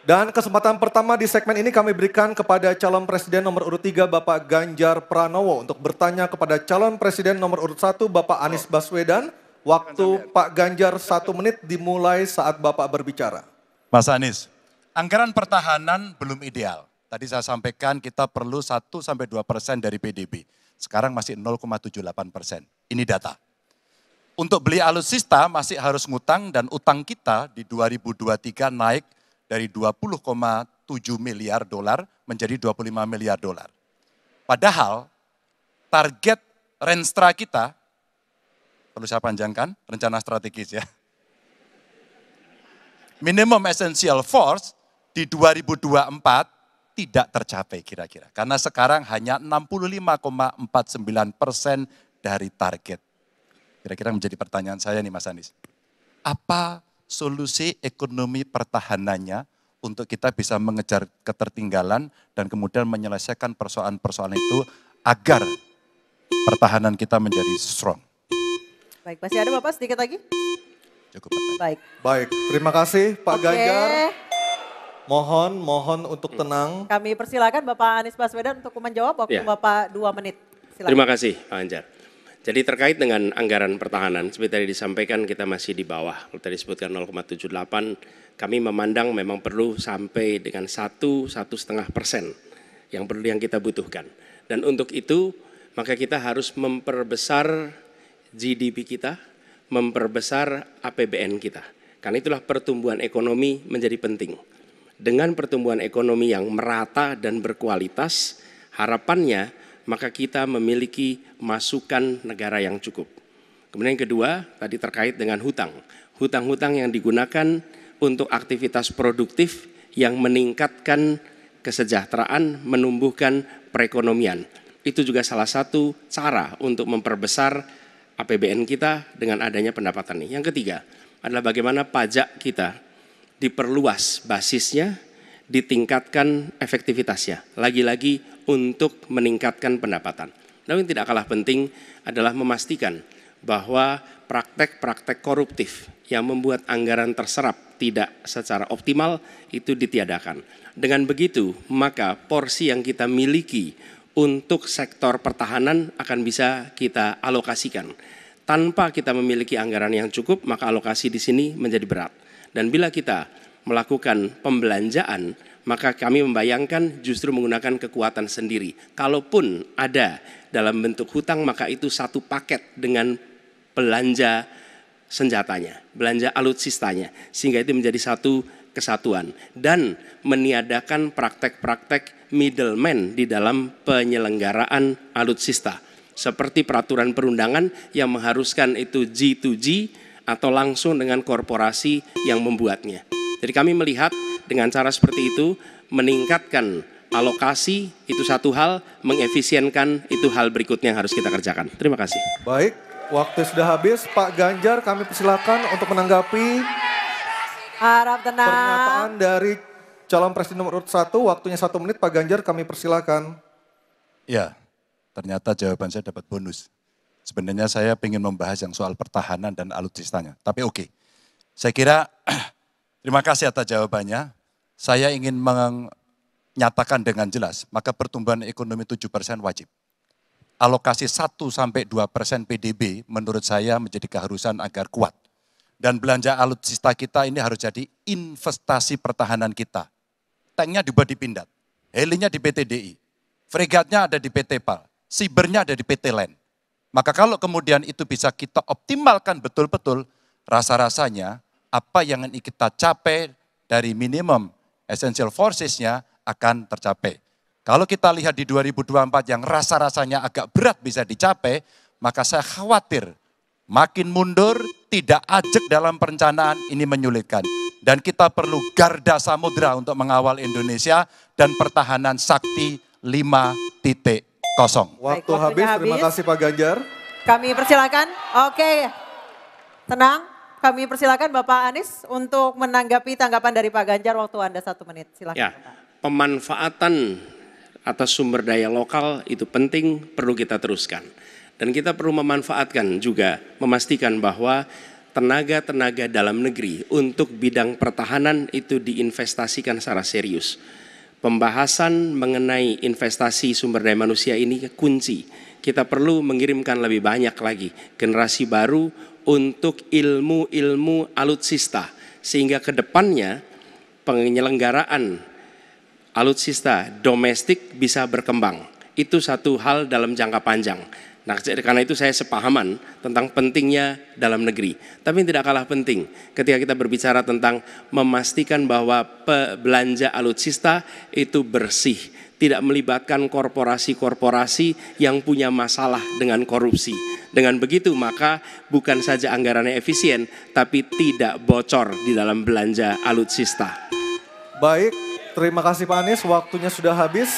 Dan kesempatan pertama di segmen ini kami berikan kepada calon presiden nomor urut 3 Bapak Ganjar Pranowo untuk bertanya kepada calon presiden nomor urut 1 Bapak Anies Baswedan. Waktu Pak Ganjar 1 menit dimulai saat Bapak berbicara. Mas Anies, anggaran pertahanan belum ideal. Tadi saya sampaikan kita perlu 1-2% dari PDB. Sekarang masih 0,78%. Ini data. Untuk beli alutsista masih harus ngutang dan utang kita di 2023 naik dari 20,7 miliar dolar menjadi 25 miliar dolar. Padahal target Renstra kita, perlu saya panjangkan, rencana strategis ya. Minimum essential force di 2024 tidak tercapai kira-kira. Karena sekarang hanya 65,49% dari target. Kira-kira menjadi pertanyaan saya nih Mas Anies. Apa solusi ekonomi pertahanannya untuk kita bisa mengejar ketertinggalan dan kemudian menyelesaikan persoalan-persoalan itu agar pertahanan kita menjadi strong? Baik, masih ada Bapak sedikit lagi? Cukup. Baik. Baik, terima kasih Pak Ganjar. Mohon untuk tenang. Kami persilakan Bapak Anies Baswedan untuk menjawab waktu Bapak 2 menit. Silakan. Terima kasih Pak Ganjar. Jadi terkait dengan anggaran pertahanan, seperti tadi disampaikan kita masih di bawah. Kalau tadi disebutkan 0,78, kami memandang memang perlu sampai dengan 1-1,5% yang kita butuhkan. Dan untuk itu maka kita harus memperbesar GDP kita, memperbesar APBN kita. Karena itulah pertumbuhan ekonomi menjadi penting. Dengan pertumbuhan ekonomi yang merata dan berkualitas, harapannya maka kita memiliki masukan negara yang cukup. Kemudian yang kedua, tadi terkait dengan hutang. Hutang-hutang yang digunakan untuk aktivitas produktif yang meningkatkan kesejahteraan, menumbuhkan perekonomian. Itu juga salah satu cara untuk memperbesar APBN kita dengan adanya pendapatan ini. Yang ketiga adalah bagaimana pajak kita diperluas basisnya, ditingkatkan efektivitasnya. Lagi-lagi untuk meningkatkan pendapatan. Namun yang tidak kalah penting adalah memastikan bahwa praktek-praktek koruptif yang membuat anggaran terserap tidak secara optimal itu ditiadakan. Dengan begitu maka porsi yang kita miliki untuk sektor pertahanan akan bisa kita alokasikan. Tanpa kita memiliki anggaran yang cukup, maka alokasi di sini menjadi berat. Dan bila kita melakukan pembelanjaan, maka kami membayangkan justru menggunakan kekuatan sendiri. Kalaupun ada dalam bentuk hutang, maka itu satu paket dengan belanja senjatanya, belanja alutsistanya, sehingga itu menjadi satu kesatuan dan meniadakan praktek-praktek middleman di dalam penyelenggaraan alutsista seperti peraturan perundangan yang mengharuskan itu G2G atau langsung dengan korporasi yang membuatnya. Jadi kami melihat dengan cara seperti itu meningkatkan alokasi itu satu hal, mengefisienkan itu hal berikutnya yang harus kita kerjakan. Terima kasih. Baik, waktu sudah habis. Pak Ganjar kami persilakan untuk menanggapi harap tenang. Pernyataan dari calon presiden nomor urut 1, waktunya 1 menit Pak Ganjar kami persilakan. Ya, ternyata jawaban saya dapat bonus. Sebenarnya saya ingin membahas yang soal pertahanan dan alutsistanya. Tapi oke, saya kira terima kasih atas jawabannya. Saya ingin menyatakan dengan jelas, maka pertumbuhan ekonomi 7% wajib. Alokasi 1-2% PDB menurut saya menjadi keharusan agar kuat. Dan belanja alutsista kita ini harus jadi investasi pertahanan kita. Tanknya dibuat di Pindad, helinya di PT DI, fregatnya ada di PT PAL, sibernya ada di PT LEN. Maka kalau kemudian itu bisa kita optimalkan betul-betul, rasa-rasanya apa yang ingin kita capai dari minimum essential forces-nya akan tercapai. Kalau kita lihat di 2024 yang rasa-rasanya agak berat bisa dicapai, maka saya khawatir makin mundur, tidak ajak dalam perencanaan, ini menyulitkan. Dan kita perlu garda samudra untuk mengawal Indonesia dan pertahanan sakti 5.0. Waktu habis, terima kasih Pak Ganjar. Kami persilakan, oke, tenang. Kami persilakan Bapak Anies untuk menanggapi tanggapan dari Pak Ganjar, waktu Anda 1 menit. Silakan. Ya, pemanfaatan atas sumber daya lokal itu penting, perlu kita teruskan. Dan kita perlu memanfaatkan juga, memastikan bahwa tenaga-tenaga dalam negeri untuk bidang pertahanan itu diinvestasikan secara serius. Pembahasan mengenai investasi sumber daya manusia ini kunci. Kita perlu mengirimkan lebih banyak lagi generasi baru untuk ilmu-ilmu alutsista. Sehingga ke depannya penyelenggaraan alutsista domestik bisa berkembang. Itu satu hal dalam jangka panjang. Nah, karena itu saya sepahaman tentang pentingnya dalam negeri. Tapi tidak kalah penting ketika kita berbicara tentang memastikan bahwa belanja alutsista itu bersih, tidak melibatkan korporasi-korporasi yang punya masalah dengan korupsi. Dengan begitu maka bukan saja anggarannya efisien, tapi tidak bocor di dalam belanja alutsista. Baik, terima kasih Pak Anies, waktunya sudah habis.